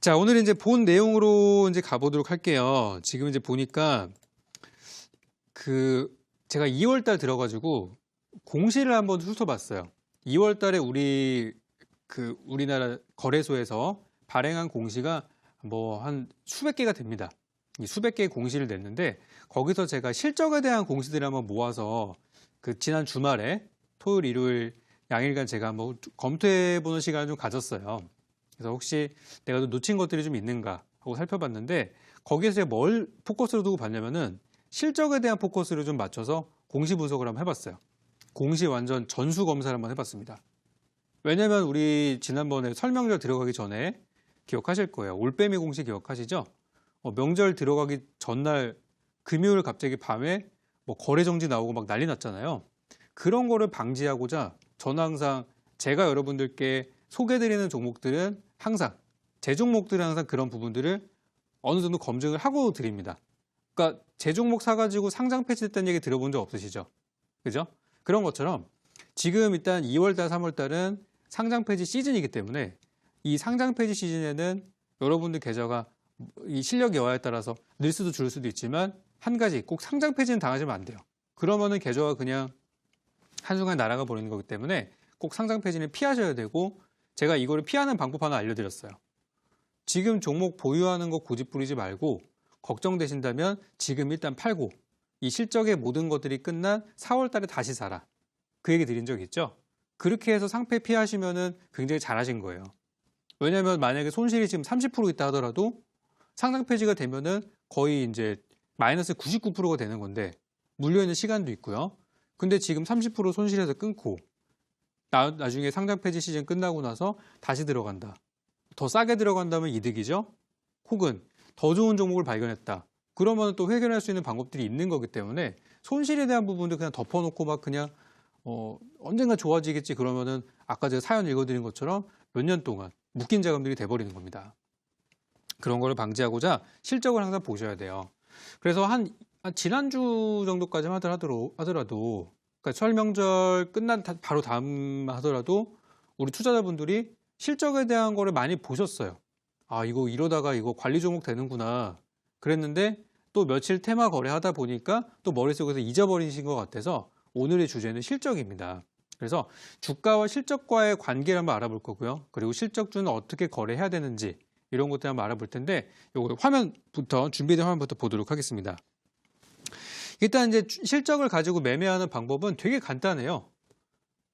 자, 오늘 이제 본 내용으로 이제 가보도록 할게요. 지금 이제 보니까 제가 2월 달 들어가지고 공시를 한번 훑어봤어요. 2월 달에 우리나라 거래소에서 발행한 공시가 뭐 한 수백 개가 됩니다. 이 수백 개의 공시를 냈는데 거기서 제가 실적에 대한 공시들을 한번 모아서 지난 주말에 토요일, 일요일 양일간 제가 한번 검토해보는 시간을 좀 가졌어요. 그래서 혹시 내가 또 놓친 것들이 좀 있는가 하고 살펴봤는데 거기에서 제가 뭘 포커스로 두고 봤냐면은 실적에 대한 포커스를 좀 맞춰서 공시 분석을 한번 해봤어요. 공시 완전 전수 검사를 한번 해봤습니다. 왜냐면 우리 지난번에 설명절 들어가기 전에 기억하실 거예요. 올빼미 공시 기억하시죠? 명절 들어가기 전날 금요일 갑자기 밤에 뭐 거래 정지 나오고 막 난리 났잖아요. 그런 거를 방지하고자 저는 항상 제가 여러분들께 소개드리는 종목들은 항상 제 종목들은 항상 그런 부분들을 어느 정도 검증을 하고 드립니다. 그러니까 제 종목 사가지고 상장 폐지됐다는 얘기 들어본 적 없으시죠? 그죠? 그런 것처럼 지금 일단 2월달, 3월달은 상장 폐지 시즌이기 때문에 이 상장 폐지 시즌에는 여러분들 계좌가 이 실력 여하에 따라서 늘 수도 줄 수도 있지만 한 가지 꼭 상장 폐지는 당하시면 안 돼요. 그러면은 계좌가 그냥 한순간에 날아가 버리는 거기 때문에 꼭 상장 폐지는 피하셔야 되고 제가 이거를 피하는 방법 하나 알려드렸어요. 지금 종목 보유하는 거 고집 부리지 말고 걱정되신다면 지금 일단 팔고 이 실적의 모든 것들이 끝난 4월 달에 다시 사라. 그 얘기 드린 적 있죠? 그렇게 해서 상패 피하시면은 굉장히 잘하신 거예요. 왜냐면 만약에 손실이 지금 30% 있다 하더라도 상장 폐지가 되면은 거의 이제 마이너스 99%가 되는 건데 물려있는 시간도 있고요. 근데 지금 30% 손실해서 끊고 나중에 상장 폐지 시즌 끝나고 나서 다시 들어간다. 더 싸게 들어간다면 이득이죠. 혹은 더 좋은 종목을 발견했다. 그러면 또 회견할 수 있는 방법들이 있는 거기 때문에 손실에 대한 부분도 그냥 덮어놓고 막 그냥 언젠가 좋아지겠지 그러면은 아까 제가 사연 읽어드린 것처럼 몇 년 동안 묶인 자금들이 돼버리는 겁니다. 그런 거를 방지하고자 실적을 항상 보셔야 돼요. 그래서 한 지난주 정도까지만 하더라도 그러니까 설 명절 끝난 바로 다음 하더라도 우리 투자자분들이 실적에 대한 거를 많이 보셨어요. 아, 이거 이러다가 이거 관리 종목 되는구나. 그랬는데 또 며칠 테마 거래하다 보니까 또 머릿속에서 잊어버리신 것 같아서 오늘의 주제는 실적입니다. 그래서 주가와 실적과의 관계를 한번 알아볼 거고요. 그리고 실적주는 어떻게 거래해야 되는지 이런 것들 한번 알아볼 텐데 요거 준비된 화면부터 보도록 하겠습니다. 일단 이제 실적을 가지고 매매하는 방법은 되게 간단해요.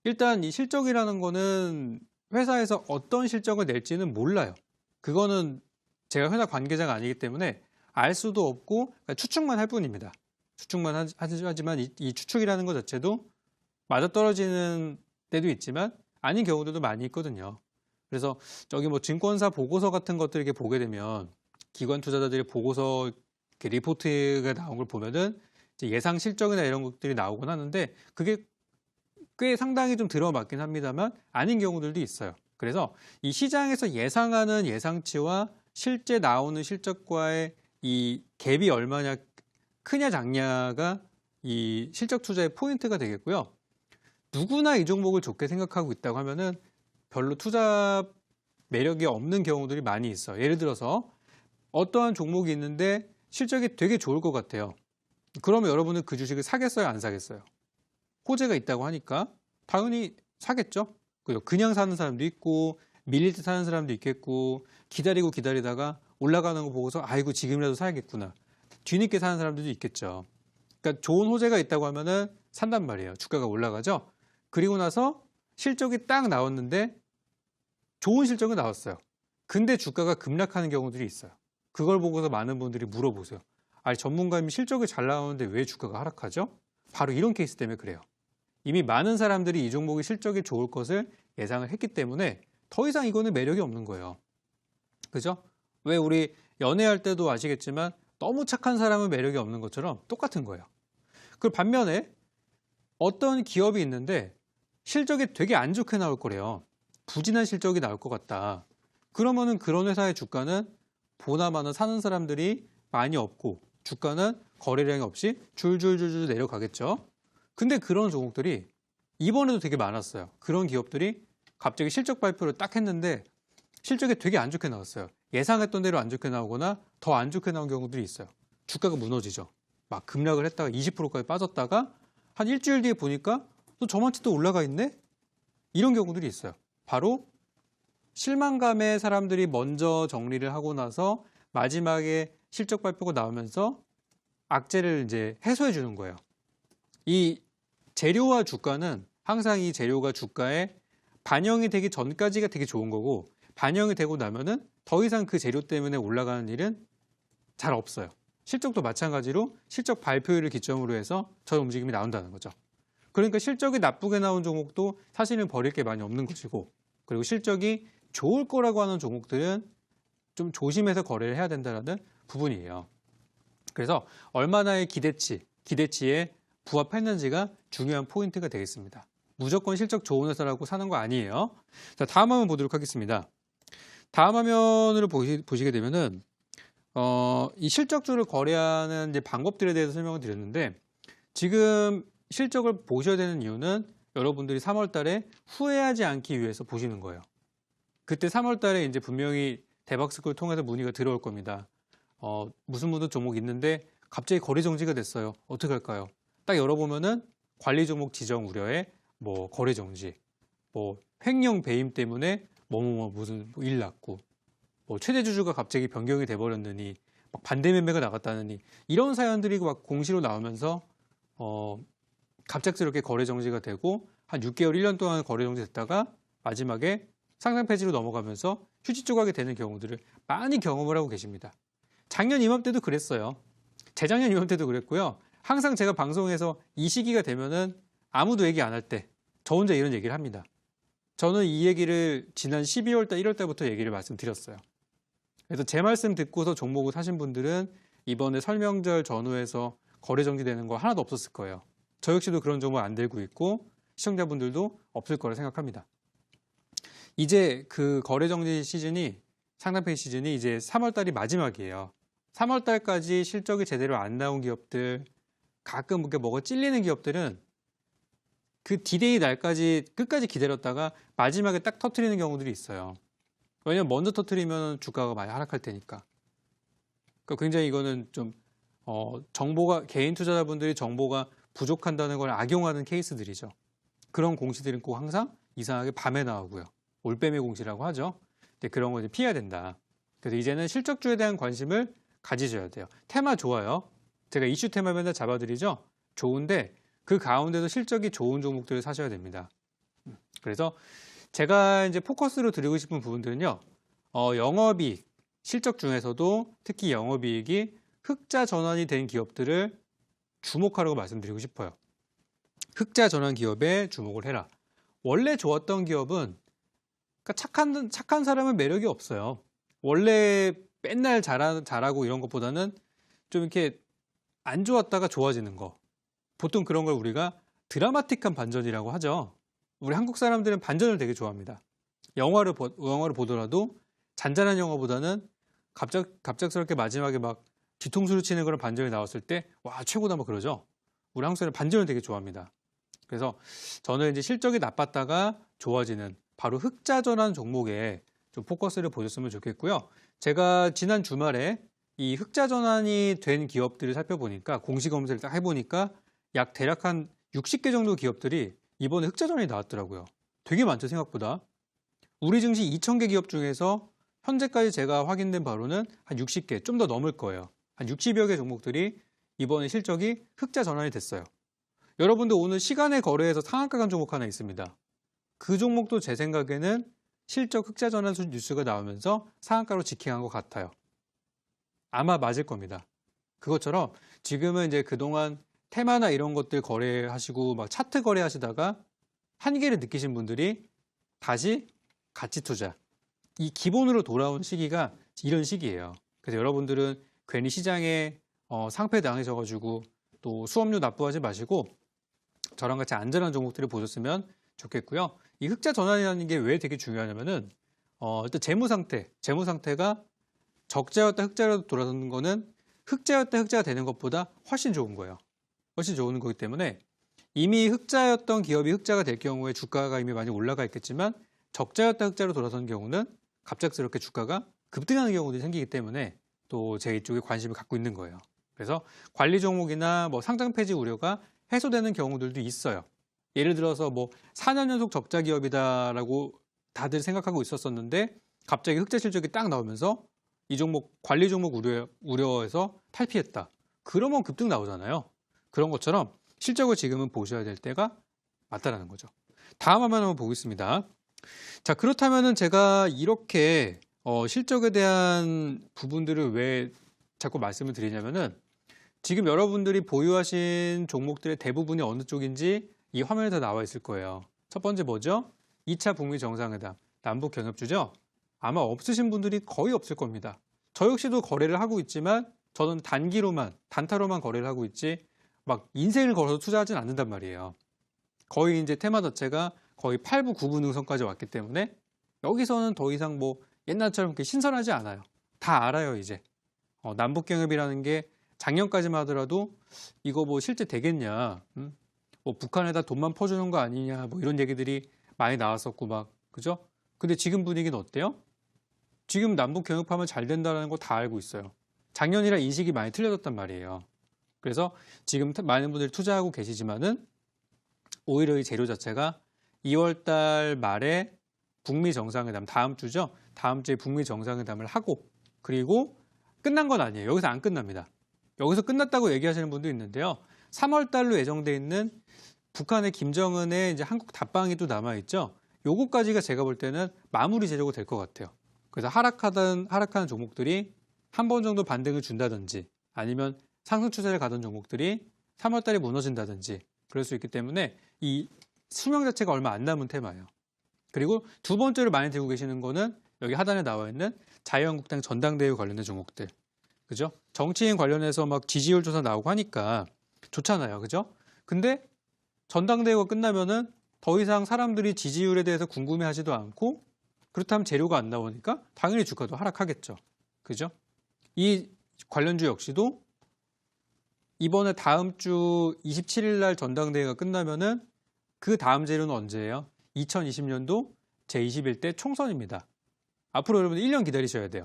일단 이 실적이라는 거는 회사에서 어떤 실적을 낼지는 몰라요. 그거는 제가 회사 관계자가 아니기 때문에 알 수도 없고 그러니까 추측만 할 뿐입니다. 추측만 하지만 이 추측이라는 것 자체도 맞아떨어지는 때도 있지만 아닌 경우들도 많이 있거든요. 그래서 저기 뭐 증권사 보고서 같은 것들 이렇게 보게 되면 기관 투자자들의 보고서 리포트가 나온 걸 보면은 예상 실적이나 이런 것들이 나오곤 하는데 그게 꽤 상당히 좀 들어맞긴 합니다만 아닌 경우들도 있어요. 그래서 이 시장에서 예상하는 예상치와 실제 나오는 실적과의 이 갭이 얼마냐 크냐 작냐가 이 실적 투자의 포인트가 되겠고요. 누구나 이 종목을 좋게 생각하고 있다고 하면은 별로 투자 매력이 없는 경우들이 많이 있어요. 예를 들어서 어떠한 종목이 있는데 실적이 되게 좋을 것 같아요. 그러면 여러분은 그 주식을 사겠어요, 안 사겠어요? 호재가 있다고 하니까 당연히 사겠죠. 그냥 사는 사람도 있고 밀릴 때 사는 사람도 있겠고 기다리다가 올라가는 거 보고서 아이고 지금이라도 사야겠구나. 뒤늦게 사는 사람들도 있겠죠. 그러니까 좋은 호재가 있다고 하면은 산단 말이에요. 주가가 올라가죠. 그리고 나서 실적이 딱 나왔는데 좋은 실적은 나왔어요. 근데 주가가 급락하는 경우들이 있어요. 그걸 보고서 많은 분들이 물어보세요. 아니 전문가님이 실적이 잘 나오는데 왜 주가가 하락하죠? 바로 이런 케이스 때문에 그래요. 이미 많은 사람들이 이 종목의 실적이 좋을 것을 예상을 했기 때문에 더 이상 이거는 매력이 없는 거예요. 그죠? 왜 우리 연애할 때도 아시겠지만 너무 착한 사람은 매력이 없는 것처럼 똑같은 거예요. 그 반면에 어떤 기업이 있는데 실적이 되게 안 좋게 나올 거래요. 부진한 실적이 나올 것 같다. 그러면은 그런 회사의 주가는 보나마나 사는 사람들이 많이 없고 주가는 거래량이 없이 줄줄줄줄 내려가겠죠. 근데 그런 종목들이 이번에도 되게 많았어요. 그런 기업들이 갑자기 실적 발표를 딱 했는데 실적이 되게 안 좋게 나왔어요. 예상했던 대로 안 좋게 나오거나 더 안 좋게 나온 경우들이 있어요. 주가가 무너지죠. 막 급락을 했다가 20%까지 빠졌다가 한 일주일 뒤에 보니까 또 저만치 또 올라가 있네? 이런 경우들이 있어요. 바로 실망감에 사람들이 먼저 정리를 하고 나서 마지막에 실적 발표가 나오면서 악재를 이제 해소해 주는 거예요. 이 재료와 주가는 항상 이 재료가 주가에 반영이 되기 전까지가 되게 좋은 거고, 반영이 되고 나면은 더 이상 그 재료 때문에 올라가는 일은 잘 없어요. 실적도 마찬가지로 실적 발표일을 기점으로 해서 저 움직임이 나온다는 거죠. 그러니까 실적이 나쁘게 나온 종목도 사실은 버릴 게 많이 없는 것이고, 그리고 실적이 좋을 거라고 하는 종목들은 좀 조심해서 거래를 해야 된다는 부분이에요. 그래서 얼마나의 기대치에 부합했는지가 중요한 포인트가 되겠습니다. 무조건 실적 좋은 회사라고 사는 거 아니에요. 자, 다음 화면 보도록 하겠습니다. 다음 화면으로 보시게 되면은 이 실적주를 거래하는 이제 방법들에 대해서 설명을 드렸는데, 지금 실적을 보셔야 되는 이유는 여러분들이 3월 달에 후회하지 않기 위해서 보시는 거예요. 그때 3월 달에 이제 분명히 대박스쿨 통해서 문의가 들어올 겁니다. 무슨 종목이 있는데 갑자기 거래 정지가 됐어요. 어떻게 할까요? 딱 열어보면은 관리 종목 지정 우려에 뭐 거래 정지, 뭐 횡령 배임 때문에 무슨 일 났고, 뭐 최대 주주가 갑자기 변경이 돼버렸느니, 막 반대 매매가 나갔다느니, 이런 사연들이 막 공시로 나오면서 갑작스럽게 거래 정지가 되고 한 6개월, 1년 동안 거래 정지됐다가 마지막에 상장 폐지로 넘어가면서 휴지 조각이 되는 경우들을 많이 경험을 하고 계십니다. 작년 이맘때도 그랬어요. 재작년 이맘때도 그랬고요. 항상 제가 방송에서 이 시기가 되면은 아무도 얘기 안 할 때 저 혼자 이런 얘기를 합니다. 저는 이 얘기를 지난 12월 달, 1월 달부터 얘기를 말씀드렸어요. 그래서 제 말씀 듣고서 종목을 사신 분들은 이번에 설명절 전후에서 거래 정지되는 거 하나도 없었을 거예요. 저 역시도 그런 종목 안 들고 있고 시청자분들도 없을 거라 생각합니다. 이제 그 거래 정지 시즌이, 상장 폐지 시즌이 이제 3월 달이 마지막이에요. 3월 달까지 실적이 제대로 안 나온 기업들, 가끔 뭐가 찔리는 기업들은 그 디데이 날까지 끝까지 기다렸다가 마지막에 딱 터트리는 경우들이 있어요. 왜냐면 먼저 터트리면 주가가 많이 하락할 테니까. 그러니까 굉장히 이거는 좀 정보가, 개인 투자자분들이 정보가 부족한다는 걸 악용하는 케이스들이죠. 그런 공시들은 꼭 항상 이상하게 밤에 나오고요. 올빼미 공시라고 하죠. 근데 그런 거 이제 피해야 된다. 그래서 이제는 실적주에 대한 관심을 가지셔야 돼요. 테마 좋아요. 제가 이슈 테마 맨날 잡아드리죠. 좋은데 그 가운데도 실적이 좋은 종목들을 사셔야 됩니다. 그래서 제가 이제 포커스로 드리고 싶은 부분들은요. 영업이익, 실적 중에서도 특히 영업이익이 흑자 전환이 된 기업들을 주목하라고 말씀드리고 싶어요. 흑자 전환 기업에 주목을 해라. 원래 좋았던 기업은, 그러니까 착한 사람은 매력이 없어요. 원래 맨날 잘하고 이런 것보다는 좀 이렇게 안 좋았다가 좋아지는 거. 보통 그런 걸 우리가 드라마틱한 반전이라고 하죠. 우리 한국 사람들은 반전을 되게 좋아합니다. 영화를 보더라도 잔잔한 영화보다는 갑작스럽게 마지막에 막 뒤통수를 치는 그런 반전이 나왔을 때, 와, 최고다 뭐 그러죠. 우리 한국 사람은 반전을 되게 좋아합니다. 그래서 저는 이제 실적이 나빴다가 좋아지는 바로 흑자 전환 종목에 좀 포커스를 보셨으면 좋겠고요. 제가 지난 주말에 이 흑자 전환이 된 기업들을 살펴보니까, 공시 검색을 딱 해보니까 대략 한 60개 정도 기업들이 이번에 흑자 전환이 나왔더라고요. 되게 많죠, 생각보다. 우리 증시 2,000개 기업 중에서 현재까지 제가 확인된 바로는 한 60개, 좀 더 넘을 거예요. 한 60여 개 종목들이 이번에 실적이 흑자 전환이 됐어요. 여러분들 오늘 시간에 거래해서 상한가 간 종목 하나 있습니다. 그 종목도 제 생각에는 실적 흑자 전환 뉴스가 나오면서 상한가로 직행한 것 같아요. 아마 맞을 겁니다. 그것처럼 지금은 이제 그동안 테마나 이런 것들 거래하시고 막 차트 거래하시다가 한계를 느끼신 분들이 다시 가치 투자, 이 기본으로 돌아온 시기가 이런 시기예요. 그래서 여러분들은 괜히 시장에 상패 당하셔가지고 또 수업료 납부하지 마시고 저랑 같이 안전한 종목들을 보셨으면 좋겠고요. 이 흑자 전환이라는 게 왜 되게 중요하냐면은 일단 재무 상태가 적자였다 흑자로 돌아서는 거는 흑자였다 흑자가 되는 것보다 훨씬 좋은 거예요. 훨씬 좋은 거기 때문에 이미 흑자였던 기업이 흑자가 될 경우에 주가가 이미 많이 올라가 있겠지만, 적자였다 흑자로 돌아서는 경우는 갑작스럽게 주가가 급등하는 경우도 생기기 때문에 또 제 이쪽에 관심을 갖고 있는 거예요. 그래서 관리 종목이나 뭐 상장 폐지 우려가 해소되는 경우들도 있어요. 예를 들어서 뭐 4년 연속 적자 기업이다라고 다들 생각하고 있었었는데 갑자기 흑자 실적이 딱 나오면서 이 종목 관리 종목 우려해서 탈피했다. 그러면 급등 나오잖아요. 그런 것처럼 실적을 지금은 보셔야 될 때가 맞다라는 거죠. 다음 화면 한번 보겠습니다. 자, 그렇다면은 제가 이렇게 실적에 대한 부분들을 왜 자꾸 말씀을 드리냐면은 지금 여러분들이 보유하신 종목들의 대부분이 어느 쪽인지 이 화면에 다 나와 있을 거예요. 첫 번째 뭐죠? 2차 북미 정상회담, 남북 경협주죠? 아마 없으신 분들이 거의 없을 겁니다. 저 역시도 거래를 하고 있지만 저는 단타로만 거래를 하고 있지 막 인생을 걸어서 투자하진 않는단 말이에요. 거의 이제 테마 자체가 거의 8부, 9부 능선까지 왔기 때문에 여기서는 더 이상 뭐 옛날처럼 그렇게 신선하지 않아요. 다 알아요, 이제. 남북경협이라는 게 작년까지만 하더라도 이거 뭐 실제 되겠냐, 뭐 북한에다 돈만 퍼주는 거 아니냐, 뭐 이런 얘기들이 많이 나왔었고 막, 그죠? 근데 지금 분위기는 어때요? 지금 남북경협하면 잘 된다는 거 다 알고 있어요. 작년이랑 인식이 많이 틀려졌단 말이에요. 그래서 지금 많은 분들이 투자하고 계시지만은 오히려 이 재료 자체가 2월 달 말에 북미 정상회담, 다음 주죠? 다음 주에 북미 정상회담을 하고 그리고 끝난 건 아니에요. 여기서 안 끝납니다. 여기서 끝났다고 얘기하시는 분도 있는데요. 3월 달로 예정돼 있는 북한의 김정은의 이제 한국 답방이 또 남아있죠. 요거까지가 제가 볼 때는 마무리 재료가 될 것 같아요. 그래서 하락하는 종목들이 한 번 정도 반등을 준다든지 아니면 상승 추세를 가던 종목들이 3월 달에 무너진다든지 그럴 수 있기 때문에 이 수명 자체가 얼마 안 남은 테마예요. 그리고 두 번째로 많이 들고 계시는 거는 여기 하단에 나와 있는 자유한국당 전당대회 관련된 종목들. 그죠? 정치인 관련해서 막 지지율 조사 나오고 하니까 좋잖아요. 그죠? 근데 전당대회가 끝나면은 더 이상 사람들이 지지율에 대해서 궁금해 하지도 않고 그렇다면 재료가 안 나오니까 당연히 주가도 하락하겠죠. 그죠? 이 관련주 역시도 이번에 다음 주 27일 날 전당대회가 끝나면은 그 다음 재료는 언제예요? 2020년도 제21대 총선입니다. 앞으로 여러분 1년 기다리셔야 돼요.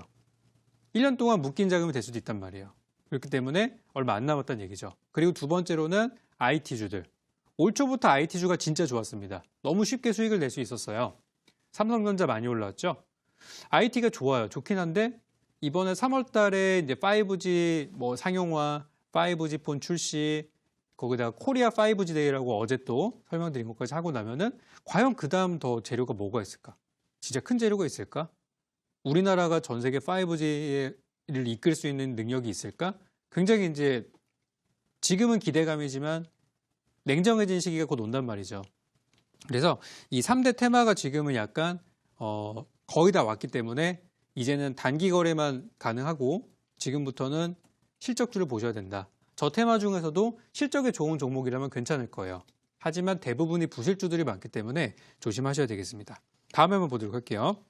1년 동안 묶인 자금이 될 수도 있단 말이에요. 그렇기 때문에 얼마 안 남았다는 얘기죠. 그리고 두 번째로는 IT주들. 올 초부터 IT주가 진짜 좋았습니다. 너무 쉽게 수익을 낼 수 있었어요. 삼성전자 많이 올라왔죠. IT가 좋아요. 좋긴 한데 이번에 3월 달에 이제 5G 뭐 상용화, 5G 폰 출시, 거기다가 코리아 5G 데이라고 어제 또 설명드린 것까지 하고 나면은 과연 그 다음 더 재료가 뭐가 있을까? 진짜 큰 재료가 있을까? 우리나라가 전 세계 5G를 이끌 수 있는 능력이 있을까? 굉장히 이제 지금은 기대감이지만 냉정해진 시기가 곧 온단 말이죠. 그래서 이 3대 테마가 지금은 약간 거의 다 왔기 때문에 이제는 단기 거래만 가능하고 지금부터는 실적주를 보셔야 된다. 저 테마 중에서도 실적이 좋은 종목이라면 괜찮을 거예요. 하지만 대부분이 부실주들이 많기 때문에 조심하셔야 되겠습니다. 다음에 한번 보도록 할게요.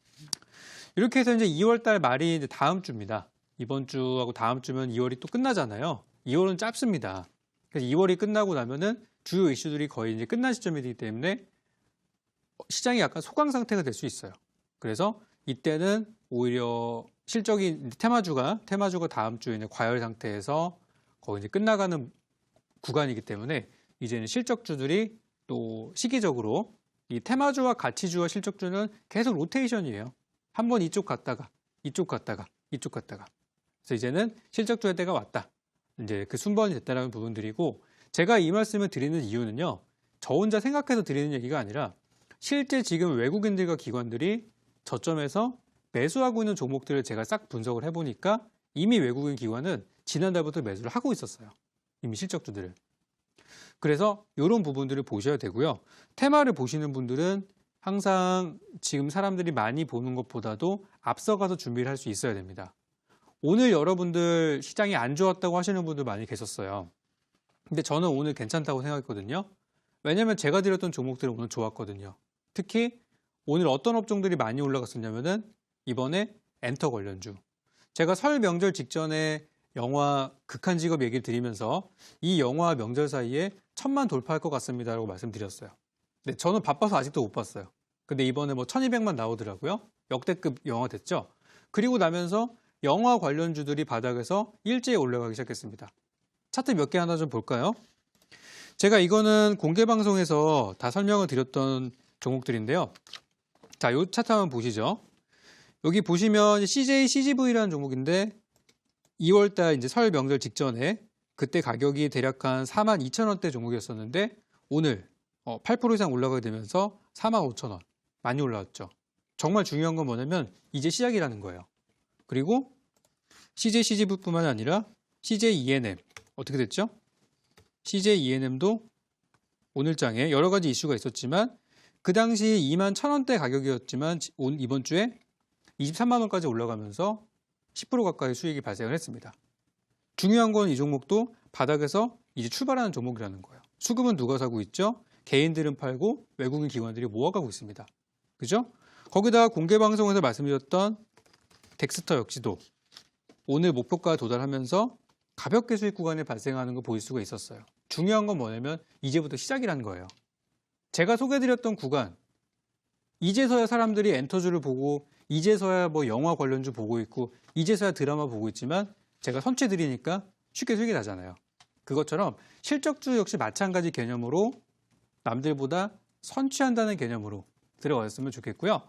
이렇게 해서 이제 2월 달 말이 이제 다음 주입니다. 이번 주하고 다음 주면 2월이 또 끝나잖아요. 2월은 짧습니다. 그래서 2월이 끝나고 나면은 주요 이슈들이 거의 이제 끝난 시점이기 때문에 시장이 약간 소강 상태가 될 수 있어요. 그래서 이때는 오히려 실적이 테마주가 다음 주에 과열 상태에서 거의 이제 끝나가는 구간이기 때문에 이제는 실적주들이 또 시기적으로 이 테마주와 가치주와 실적주는 계속 로테이션이에요. 한번 이쪽 갔다가 이쪽 갔다가 이쪽 갔다가. 그래서 이제는 실적주의 때가 왔다. 이제 그 순번이 됐다라는 부분들이고 제가 이 말씀을 드리는 이유는요. 저 혼자 생각해서 드리는 얘기가 아니라 실제 지금 외국인들과 기관들이 저점에서 매수하고 있는 종목들을 제가 싹 분석을 해보니까 이미 외국인 기관은 지난달부터 매수를 하고 있었어요. 이미 실적주들을. 그래서 이런 부분들을 보셔야 되고요. 테마를 보시는 분들은 항상 지금 사람들이 많이 보는 것보다도 앞서가서 준비를 할 수 있어야 됩니다. 오늘 여러분들 시장이 안 좋았다고 하시는 분들 많이 계셨어요. 근데 저는 오늘 괜찮다고 생각했거든요. 왜냐면 제가 드렸던 종목들은 오늘 좋았거든요. 특히 오늘 어떤 업종들이 많이 올라갔었냐면은 이번에 엔터 관련주. 제가 설 명절 직전에 영화 극한직업 얘기를 드리면서 이 영화 명절 사이에 1000만 돌파할 것 같습니다라고 말씀드렸어요. 근데 저는 바빠서 아직도 못 봤어요. 근데 이번에 뭐 1200만 나오더라고요. 역대급 영화 됐죠. 그리고 나면서 영화 관련주들이 바닥에서 일제히 올라가기 시작했습니다. 차트 몇 개 하나 좀 볼까요? 제가 이거는 공개 방송에서 다 설명을 드렸던 종목들인데요. 자, 이 차트 한번 보시죠. 여기 보시면 CJ CGV라는 종목인데 2월달 이제 설 명절 직전에 그때 가격이 대략 한 42,000원대 종목이었었는데 오늘 8% 이상 올라가게 되면서 45,000원 많이 올라왔죠. 정말 중요한 건 뭐냐면 이제 시작이라는 거예요. 그리고 CJ CGV뿐만 아니라 CJ ENM 어떻게 됐죠? CJ ENM도 오늘장에 여러 가지 이슈가 있었지만 그 당시 21,000원대 가격이었지만 이번 주에 23만 원까지 올라가면서 10% 가까이 수익이 발생을 했습니다. 중요한 건 이 종목도 바닥에서 이제 출발하는 종목이라는 거예요. 수급은 누가 사고 있죠? 개인들은 팔고 외국인 기관들이 모아가고 있습니다. 그죠? 거기다가 공개 방송에서 말씀드렸던 덱스터 역시도 오늘 목표가 도달하면서 가볍게 수익 구간에 발생하는 거 보일 수가 있었어요. 중요한 건 뭐냐면 이제부터 시작이라는 거예요. 제가 소개해드렸던 구간, 이제서야 사람들이 엔터주를 보고 이제서야 뭐 영화 관련주 보고 있고 이제서야 드라마 보고 있지만 제가 선취해드리니까 쉽게 수익이 나잖아요. 그것처럼 실적주 역시 마찬가지 개념으로 남들보다 선취한다는 개념으로 들어갔으면 좋겠고요.